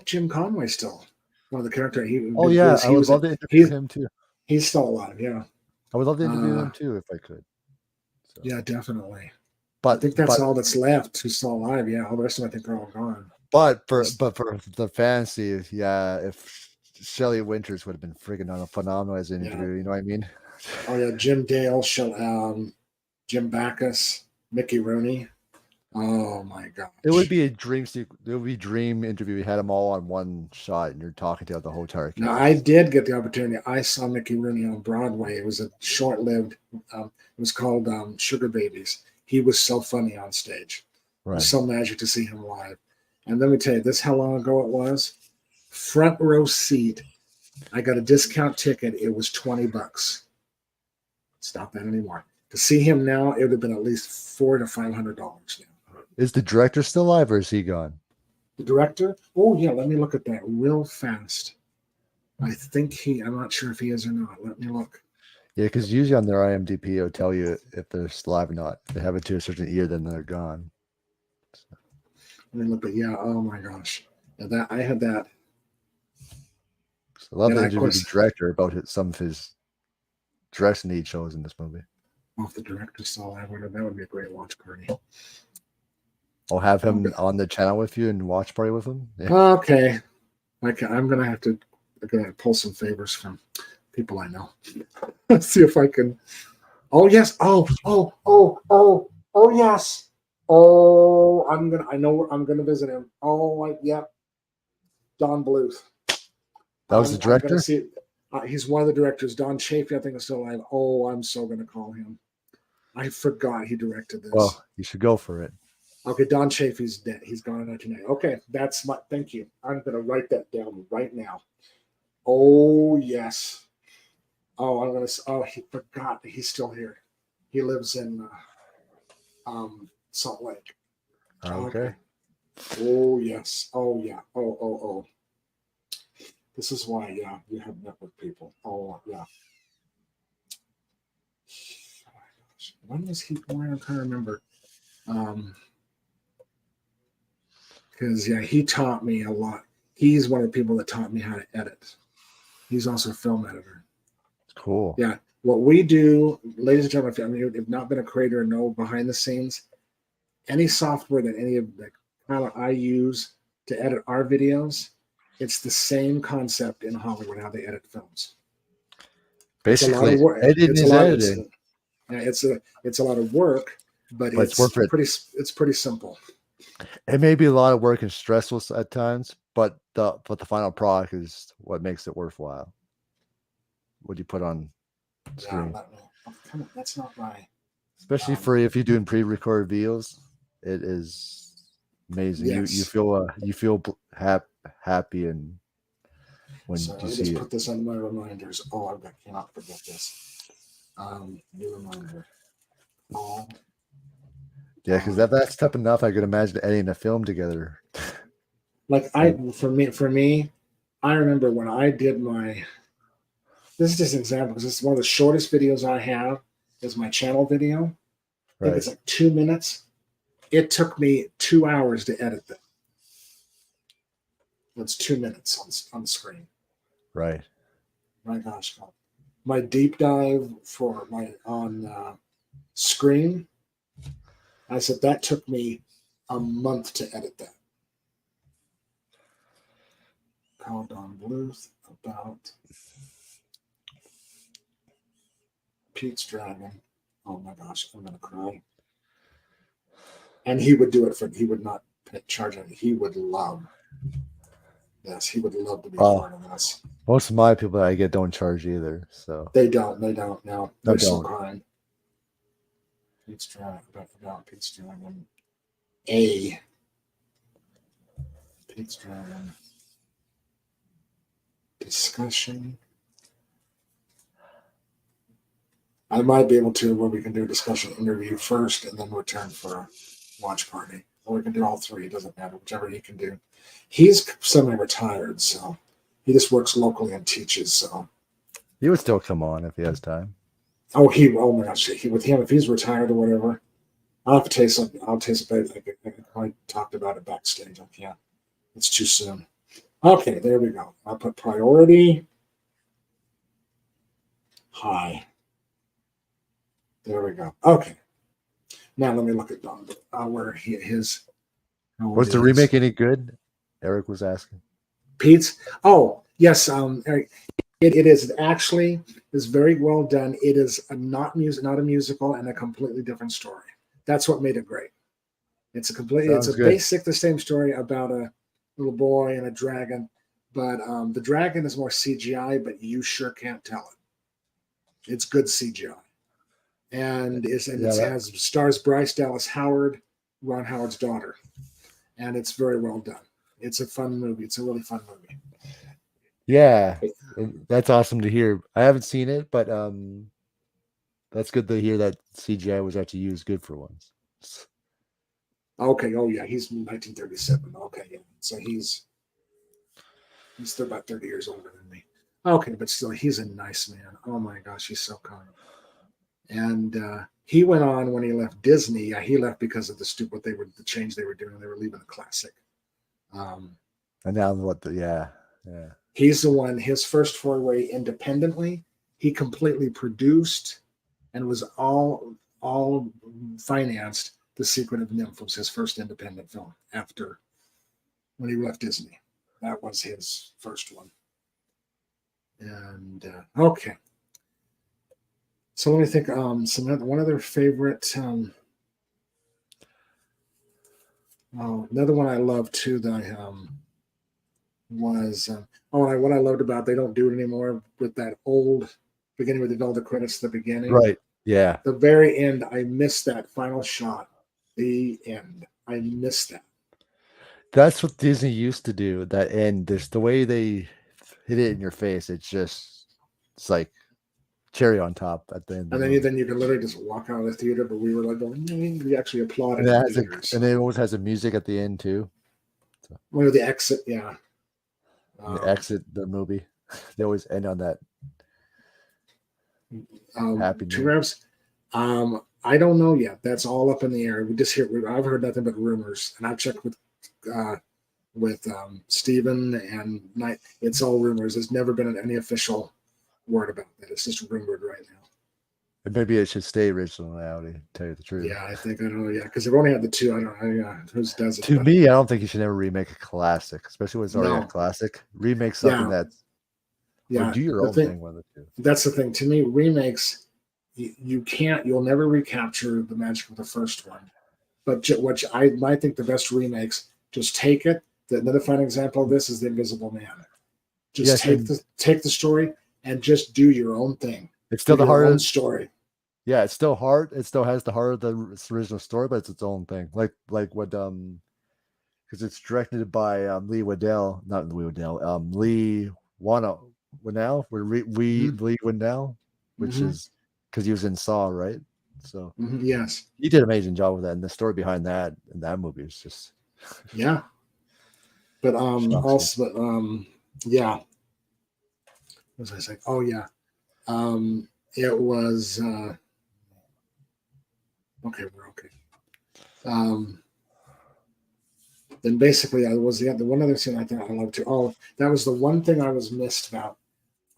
Jim Conway's still one of the characters. I would love to interview him too. He's still alive. Yeah, I would love to interview him too if I could. So. Yeah, definitely. But I think that's all that's left who's still alive. Yeah, all the rest of them I think are all gone. But for the fantasy, if Shelley Winters would have been friggin' phenomenal as an interview, you know what I mean? Oh yeah, Jim Dale, Jim Backus, Mickey Rooney. Oh my god! It would be a dream sequence. It would be a dream interview. We had them all on one shot, and you're talking to the whole entire. Now I did get the opportunity. I saw Mickey Rooney on Broadway. It was a short-lived. It was called Sugar Babies. He was so funny on stage. Right. It was so magic to see him live. And let me tell you, this how long ago it was. Front row seat. I got a discount ticket. It was $20. It's not that anymore. To see him now, it would have been at least $400 to $500 now. Is the director still alive or is he gone? The director? Oh yeah, let me look at that real fast. I think I'm not sure if he is or not. Let me look. Yeah, because usually on their IMDb, it'll tell you if they're still alive or not. If they have it to a certain year, then they're gone. So. Let me look at oh my gosh. Yeah, I had that. So I love to interview the director about some of his direction he chose in this movie. If the director still alive, that would be a great watch party. I'll have him on the channel with you and watch party with him. Yeah. Okay. I'm gonna have to pull some favors from people I know. Let's see if I can. Oh yes. Oh yes. Oh, I know I'm gonna visit him. Oh, yeah. Don Bluth. That was the director? He's one of the directors. Don Chafee, I think, is still alive. Oh, I'm so gonna call him. I forgot he directed this. Well, you should go for it. Okay, Don Chafee's dead. He's gone in 1990. Okay, that's my. Thank you. I'm gonna write that down right now. Oh yes. Oh, I'm gonna. Oh, he forgot. He's still here. He lives in Salt Lake. Okay. Oh yes. Oh yeah. Oh. This is why, you have network people. Oh yeah. Oh my gosh. When was he born? I'm trying to remember. Because he taught me a lot. He's one of the people that taught me how to edit. He's also a film editor. Cool. Yeah. What we do, ladies and gentlemen, if you've not been a creator and know behind the scenes, any software that any of the Kyle I use to edit our videos, it's the same concept in Hollywood how they edit films. It's a lot Basically, of work. editing It's a is lot. editing, It's a lot of work, but but it's worth it. It's pretty simple. It may be a lot of work and stressful at times, but the final product is what makes it worthwhile. What you put on screen, Come on, that's not my. especially for if you're doing pre-recorded videos, it is amazing. Yes. You feel happy and when So you I see just it. put this on my reminders. Oh, cannot forget this. New reminder. Oh, Yeah, because that's tough enough. I could imagine editing a film together. like for me, I remember when I did my. This is just an example because it's one of the shortest videos I have. Is my channel video. I think it's like 2 minutes. It took me 2 hours to edit that. That's 2 minutes on the screen. Right. My gosh, God. My deep dive for my on screen. I said that took me a month to edit that. Called on Bluth about Pete's Dragon. Oh my gosh, I'm gonna cry. And he would do it he would not charge it. He would love. Yes, he would love to be part of this. Most of my people that I get don't charge either. So They don't. No, they're still crying. Pete's Dragon about Pete's Dragon. Pete's Dragon discussion. I might be able to where we can do a discussion interview first and then return for a watch party. Or we can do all three. It doesn't matter, whichever he can do. He's semi-retired, so he just works locally and teaches. So he would still come on if he has time. Oh my gosh! With him, if he's retired or whatever, I'll have to tell you something. I'll tell you something. I talked about it backstage. I can't. It's too soon. Okay, there we go. I'll put priority high. There we go. Okay. Now let me look at Don. Where his. Was the remake any good? Eric was asking. Pete's. Oh yes. Eric, it is actually is very well done. It is not a musical, and a completely different story. That's what made it great. It's basic the same story about a little boy and a dragon, but the dragon is more CGI, but you sure can't tell it. It's good CGI, and has stars Bryce Dallas Howard, Ron Howard's daughter, and it's very well done. It's a fun movie. It's a really fun movie. Yeah, that's awesome to hear. I haven't seen it, but that's good to hear that CGI was actually used good for once. Okay. Oh yeah, he's 1937. Okay, yeah. So he's still about 30 years older than me. Okay, but still, he's a nice man. Oh my gosh, he's so kind. And he went on when he left Disney. He left because of the change they were doing. They were leaving the classic. And now yeah. He's the one. His first foray independently, he completely produced and was all financed. The Secret of Nymph was his first independent film after when he left Disney. That was his first one. And okay. So let me think. One other favorite. Another one I love too that I was what I loved about they don't do it anymore with that old beginning with all the credits at the beginning. Right. Yeah. The very end, I missed that final shot. The end. I missed that. That's what Disney used to do. That end. Just the way they hit it in your face. It's like cherry on top at the end. And then you can literally just walk out of the theater. But we were like going, we actually applauded. And it always has a music at the end too. So. Well, the exit, yeah. The exit the movie. They always end on that. Happy Reps. I don't know yet. That's all up in the air. I've heard nothing but rumors, and I've checked with Steven and Knight. It's all rumors. There's never been any official word about that. It's just rumored right now. And maybe it should stay originality, to tell you the truth. Yeah, I think I know. Yeah, because they've only had the two. I don't know who does it. To But me, I don't think you should ever remake a classic, especially when it's already a no, classic. Remake something yeah, that's, or yeah. do your The own thing thing with it too. that's the thing. To me, remakes you can't. You'll never recapture the magic of the first one. But what I might think the best remakes, just take it. Another fine example of this is The Invisible Man. Just Yes, and take the story and just do your own thing. it's Do still the your heart own of, story. yeah, it's still hard. It still has the heart of the original story, but it's its own thing. Like what because it's directed by Lee Waddell, not Lee Waddell, Lee Wana Winnell, Mm-hmm. Lee Winnell, which Mm-hmm. is because he was in Saw, right? So Mm-hmm. Yes. he did an amazing job with that, and the story behind that in that movie is just Yeah. But shocks you. also yeah. What was I saying? Oh yeah. It was okay. We're okay. Um, then basically, I was the one other scene I thought I loved too. Oh, that was the one thing I was missed about.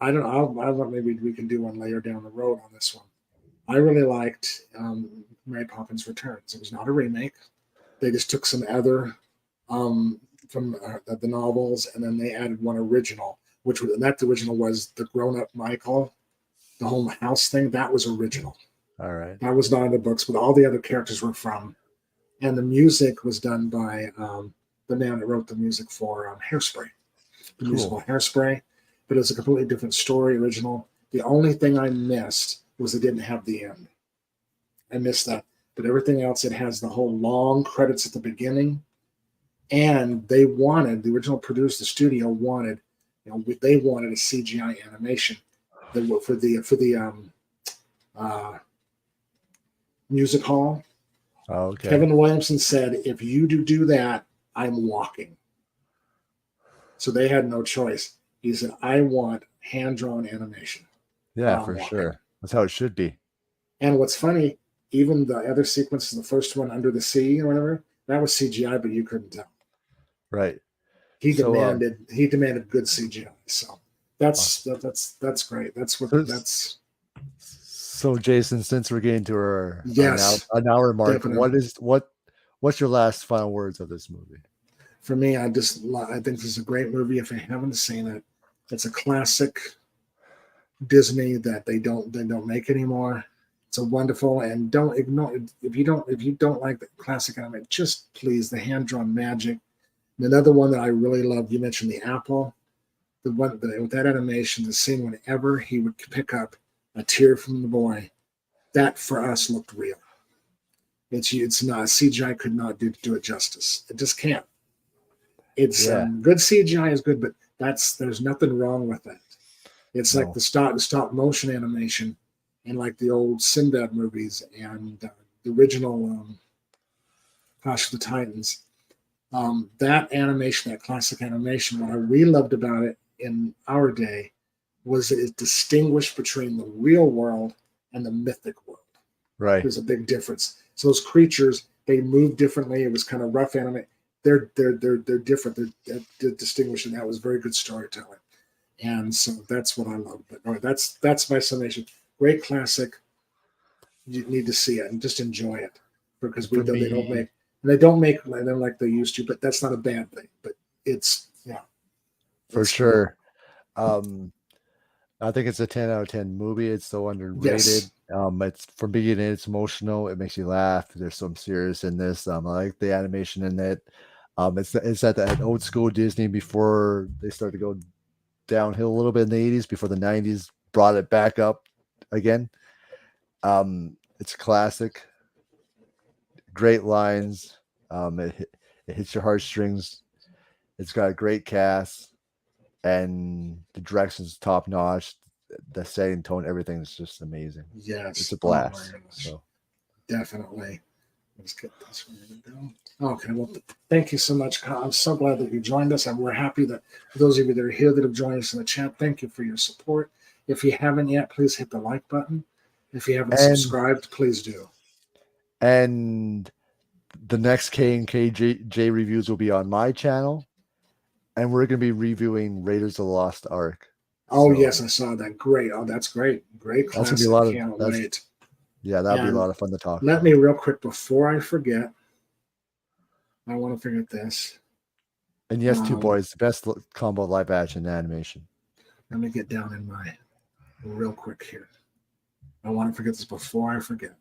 I don't. I don't. Maybe we can do one later down the road on this one. I really liked Mary Poppins Returns. It was not a remake. They just took some other from the novels, and then they added one original, which was and that original was the grown-up Michael, the whole house thing. That was original. All right, That was not in the books, but all the other characters were from. And the music was done by the man that wrote the music for Hairspray, the musical cool. Hairspray. But it was a completely different story, original. The only thing I missed was it didn't have the end. I missed that. But everything else, it has the whole long credits at the beginning. And they wanted, the original producer, the studio wanted, they wanted a CGI animation for the uh, music hall. Okay, Kevin Williamson said, if you do that, I'm walking. So they had no choice. He said, I want hand drawn animation or yeah, I'm for walking. sure. That's how it should be. And what's funny, even the other sequences, the first one under the sea or whatever, that was CGI, but you couldn't tell. Right. He So, demanded good CGI. So that's awesome. that's great. That's what So, that's so Jason, since we're getting to our now yes, an hour mark, definitely. what's your last final words of this movie? For me, I think this is a great movie. If you haven't seen it, it's a classic Disney that they don't make anymore. It's a wonderful and don't ignore if you don't like the classic anime, just please the hand drawn magic. And another one that I really love, you mentioned the apple, the one with that animation, the scene whenever he would pick up a tear from the boy, that for us looked real. It's not CGI could not do it justice. It just can't. It's Yeah, good CGI is good, but there's nothing wrong with that. It's like no, the stop motion animation in like the old Sinbad movies and the original Clash of the Titans. That animation, that classic animation, what I really loved about it in our day was that it distinguished between the real world and the mythic world. right. There's a big difference. So those creatures, they move differently. It was kind of rough anime. They're different. They're distinguished, and that was very good storytelling. And so that's what I love. But no, that's my summation. Great classic. You need to see it and just enjoy it because For they don't me, make and they don't make them like they used to. But that's not a bad thing. But it's yeah, for it's good. sure. Um, I think it's a 10 out of 10 movie. It's so underrated. Yes, It's from beginning, it's emotional. It makes you laugh. There's some serious in this. I like the animation in it. It's at that old school Disney before they started to go downhill a little bit in the 80s, before the 90s brought it back up again. It's classic, great lines. It hits your heartstrings. It's got a great cast, and the direction's top notch. The setting, tone, everything is just amazing. It's yes. a Oh my blast. gosh, So, definitely. Let's get this one down. Okay, well, thank you so much, Kyle. I'm so glad that you joined us, and we're happy that for those of you that are here that have joined us in the chat, thank you for your support. If you haven't yet, please hit the like button. If you haven't and subscribed, please do. and the next K&K&J reviews will be on my channel, and we're going to be reviewing Raiders of the Lost Ark. Oh, So yes, I saw that. Great. Oh, that's great. Great that's going to be a classic. lot of Can't wait. Yeah, that'd be a And lot of fun to talk let about. me real quick before I forget. I want to forget this. And yes, Two Boys, the best combo live action animation. Let me get down in my real quick here. I want to forget this before I forget.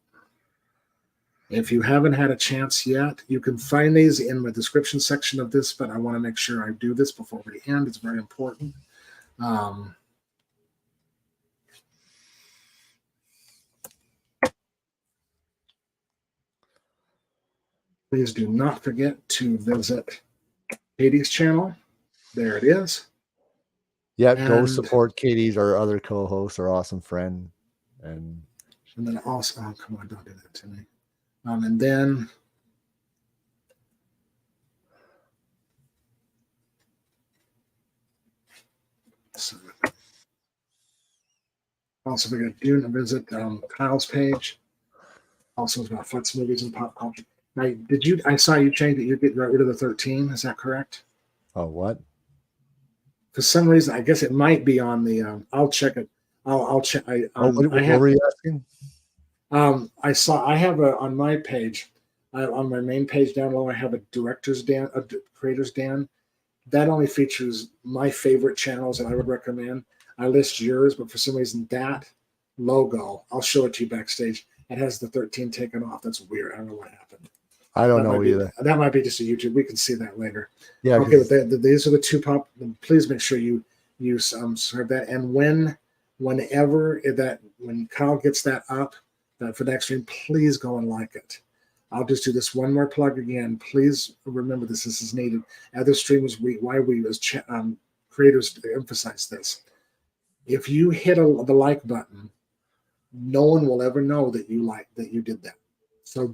If you haven't had a chance yet, you can find these in the description section of this, but I want to make sure I do this before we end. It's very important. Please do not forget to visit Katie's channel. There it is. Yeah, go support Katie's, our other co-host, our awesome friend. And then also, oh, come on, don't do that to me. And then also we got to visit Kyle's page. Also about Flex movies and pop culture. Now, I saw you change that you're getting rid of the 13. Is that correct? Oh, what? For some reason, I guess it might be on the. I'll check it. I'll check. What were you asking? I have on my page, on my main page down low, I have a director's Dan, a creator's Dan. That only features my favorite channels that I would recommend. I list yours, but for some reason that logo, I'll show it to you backstage. It has the 13 taken off. That's weird. I don't know what happened. I don't know either. That might be just a YouTube. We can see that later. Yeah. Okay, but these are the two pop. Please make sure you serve that. And when Kyle gets that up for next stream, please go and like it. I'll just do this one more plug again. Please remember this. This is needed. Other streamers, why we as creators emphasize this. If you hit the like button, no one will ever know that you did that. So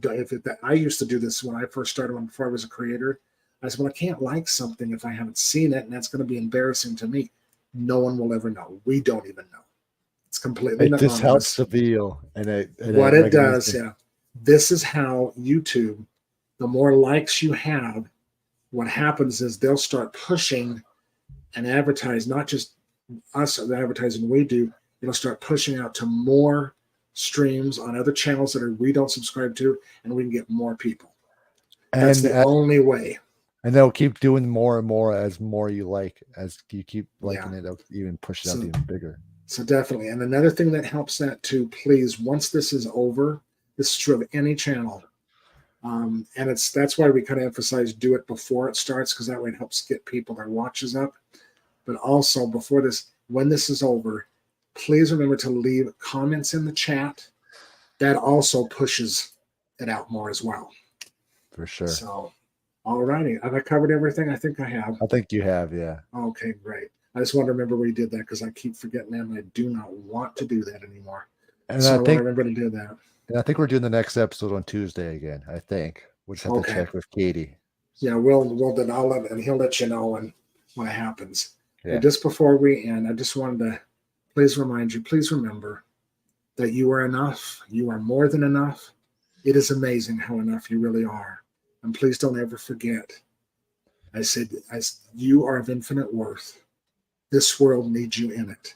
I used to do this when I first started, before I was a creator. I said, well, I can't like something if I haven't seen it, and that's going to be embarrassing to me. No one will ever know. We don't even know. It's completely anonymous. It just helps the video. What it does, yeah. This is how YouTube, the more likes you have, what happens is they'll start pushing and advertise, not just us, the advertising we do, it'll start pushing out to more streams on other channels that we don't subscribe to, and we can get more people. That's the only way. And they'll keep doing more and more as more you like. As you keep liking it, they'll even push it out even bigger. So definitely. And another thing that helps that too, please, once this is over, this is true of any channel. And that's why we kind of emphasize do it before it starts, because that way it helps get people their watches up. But also before this, when this is over, please remember to leave comments in the chat. That also pushes it out more as well. For sure. So, all righty. Have I covered everything? I think I have. I think you have, yeah. Okay, great. I just want to remember we did that, because I keep forgetting that, and I do not want to do that anymore. And so I want to remember to do that. And I think we're doing the next episode on Tuesday again. I think we'll just have to check with Katie. Yeah, we'll then and he'll let you know when it happens. Yeah. And just before we end, I just wanted to please remember that you are enough. You are more than enough. It is amazing how enough you really are. And please don't ever forget. I said, you are of infinite worth. This world needs you in it.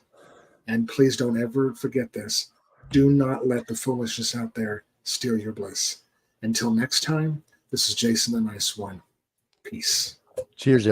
And please don't ever forget this. Do not let the foolishness out there steal your bliss. Until next time, this is Jason the Nice One. Peace. Cheers,